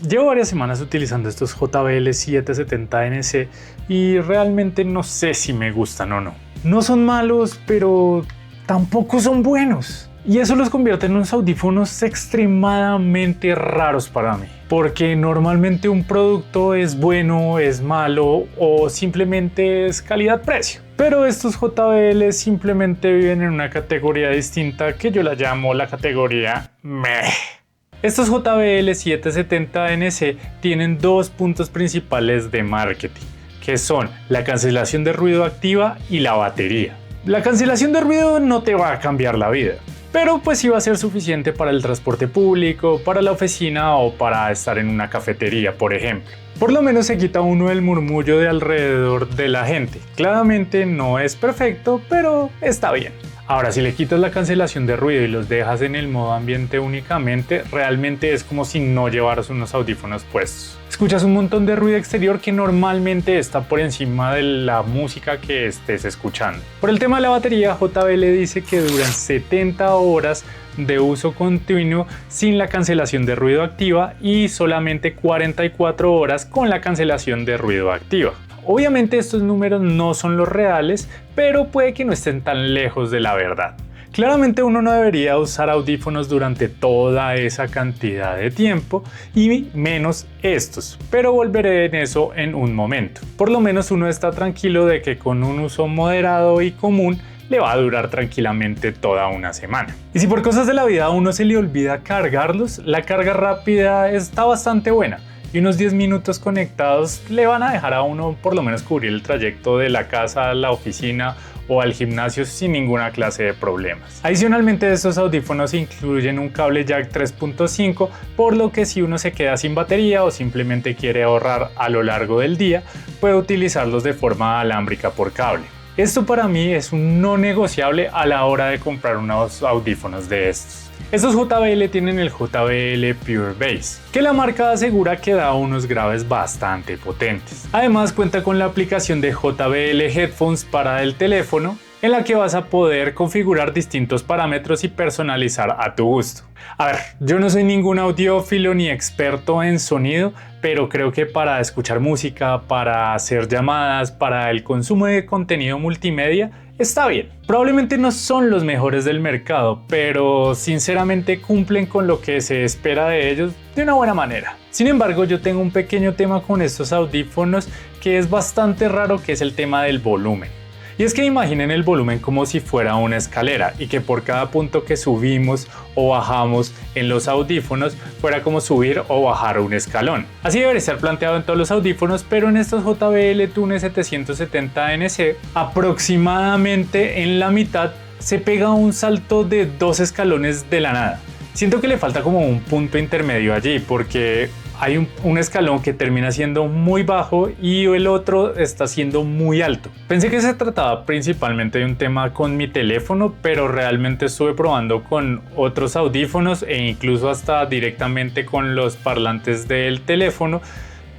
Llevo varias semanas utilizando estos JBL 770NC y realmente no sé si me gustan o no. No son malos, pero tampoco son buenos. Y eso los convierte en unos audífonos extremadamente raros para mí. Porque normalmente un producto es bueno, es malo o simplemente es calidad-precio. Pero estos JBL simplemente viven en una categoría distinta que yo la llamo la categoría meh. Estos JBL 770NC tienen dos puntos principales de marketing, que son la cancelación de ruido activa y la batería. La cancelación de ruido no te va a cambiar la vida, pero pues sí va a ser suficiente para el transporte público, para la oficina o para estar en una cafetería, por ejemplo. Por lo menos se quita uno el murmullo de alrededor de la gente. Claramente no es perfecto, pero está bien. Ahora, si le quitas la cancelación de ruido y los dejas en el modo ambiente únicamente, realmente es como si no llevaras unos audífonos puestos. Escuchas un montón de ruido exterior que normalmente está por encima de la música que estés escuchando. Por el tema de la batería, JBL dice que duran 70 horas de uso continuo sin la cancelación de ruido activa y solamente 44 horas con la cancelación de ruido activa. Obviamente estos números no son los reales, pero puede que no estén tan lejos de la verdad. Claramente uno no debería usar audífonos durante toda esa cantidad de tiempo y menos estos, pero volveré en eso en un momento. Por lo menos uno está tranquilo de que con un uso moderado y común le va a durar tranquilamente toda una semana. Y si por cosas de la vida a uno se le olvida cargarlos, la carga rápida está bastante buena. Y unos 10 minutos conectados le van a dejar a uno por lo menos cubrir el trayecto de la casa a la oficina o al gimnasio sin ninguna clase de problemas. Adicionalmente, estos audífonos incluyen un cable jack 3.5, por lo que si uno se queda sin batería o simplemente quiere ahorrar a lo largo del día, puede utilizarlos de forma alámbrica por cable. Esto para mí es un no negociable a la hora de comprar unos audífonos de estos. Estos JBL tienen el JBL Pure Bass, que la marca asegura que da unos graves bastante potentes. Además cuenta con la aplicación de JBL Headphones para el teléfono, en la que vas a poder configurar distintos parámetros y personalizar a tu gusto. A ver, yo no soy ningún audiófilo ni experto en sonido, pero creo que para escuchar música, para hacer llamadas, para el consumo de contenido multimedia, está bien. Probablemente no son los mejores del mercado, pero sinceramente cumplen con lo que se espera de ellos de una buena manera. Sin embargo, yo tengo un pequeño tema con estos audífonos que es bastante raro, que es el tema del volumen. Y es que imaginen el volumen como si fuera una escalera y que por cada punto que subimos o bajamos en los audífonos fuera como subir o bajar un escalón. Así debería estar planteado en todos los audífonos, pero en estos JBL Tune 770NC aproximadamente en la mitad se pega un salto de 2 escalones de la nada. Siento que le falta como un punto intermedio allí, porque hay un escalón que termina siendo muy bajo y el otro está siendo muy alto. Pensé que se trataba principalmente de un tema con mi teléfono, pero realmente estuve probando con otros audífonos e incluso hasta directamente con los parlantes del teléfono,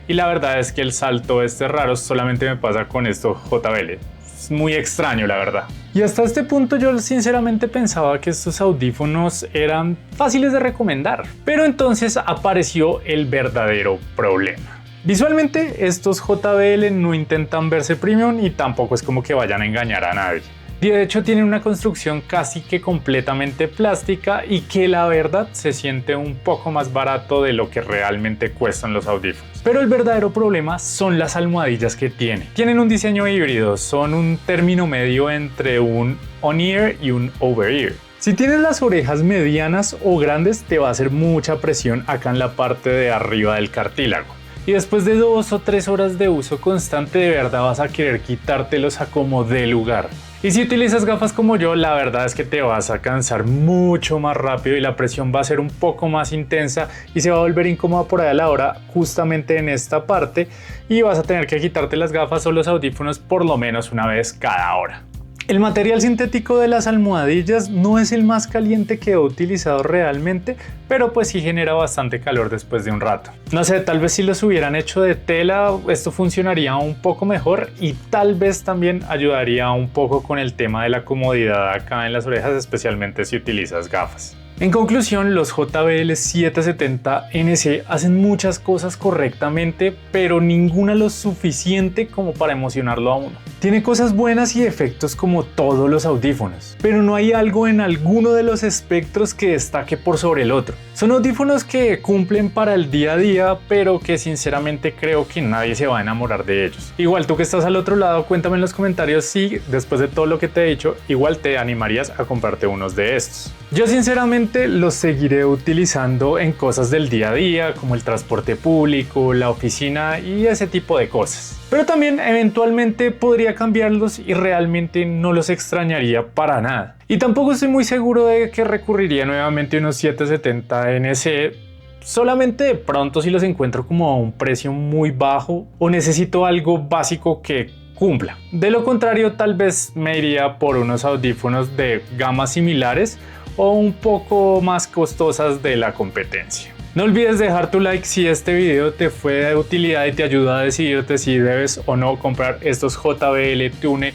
y la verdad es que el salto raro solamente me pasa con estos JBL. Es muy extraño, la verdad. Y hasta este punto yo sinceramente pensaba que estos audífonos eran fáciles de recomendar. Pero entonces apareció el verdadero problema. Visualmente estos JBL no intentan verse premium y tampoco es como que vayan a engañar a nadie. De hecho tienen una construcción casi que completamente plástica y que la verdad se siente un poco más barato de lo que realmente cuestan los audífonos. Pero el verdadero problema son las almohadillas que tienen. Tienen un diseño híbrido, son un término medio entre un on-ear y un over-ear. Si tienes las orejas medianas o grandes, te va a hacer mucha presión acá en la parte de arriba del cartílago. Y después de 2 o 3 horas de uso constante, de verdad vas a querer quitártelos a como dé lugar. Y si utilizas gafas como yo, la verdad es que te vas a cansar mucho más rápido y la presión va a ser un poco más intensa y se va a volver incómoda por ahí a la hora, justamente en esta parte, y vas a tener que quitarte las gafas o los audífonos por lo menos una vez cada hora. El material sintético de las almohadillas no es el más caliente que he utilizado realmente, pero pues sí genera bastante calor después de un rato. No sé, tal vez si los hubieran hecho de tela, esto funcionaría un poco mejor y tal vez también ayudaría un poco con el tema de la comodidad acá en las orejas, especialmente si utilizas gafas. En conclusión, los JBL 770NC hacen muchas cosas correctamente, pero ninguna lo suficiente como para emocionarlo a uno. Tiene cosas buenas y efectos como todos los audífonos, pero no hay algo en alguno de los espectros que destaque por sobre el otro. Son audífonos que cumplen para el día a día, pero que sinceramente creo que nadie se va a enamorar de ellos. Igual tú que estás al otro lado, cuéntame en los comentarios si después de todo lo que te he dicho, igual te animarías a comprarte unos de estos. Yo sinceramente los seguiré utilizando en cosas del día a día, como el transporte público, la oficina y ese tipo de cosas. Pero también eventualmente podría cambiarlos y realmente no los extrañaría para nada. Y tampoco estoy muy seguro de que recurriría nuevamente a unos 770NC, solamente de pronto si los encuentro como a un precio muy bajo o necesito algo básico que cumpla. De lo contrario, tal vez me iría por unos audífonos de gamas similares o un poco más costosas de la competencia. No olvides dejar tu like si este video te fue de utilidad y te ayuda a decidirte si debes o no comprar estos JBL Tune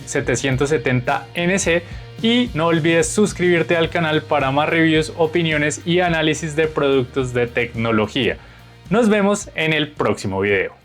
770NC, y no olvides suscribirte al canal para más reviews, opiniones y análisis de productos de tecnología. Nos vemos en el próximo video.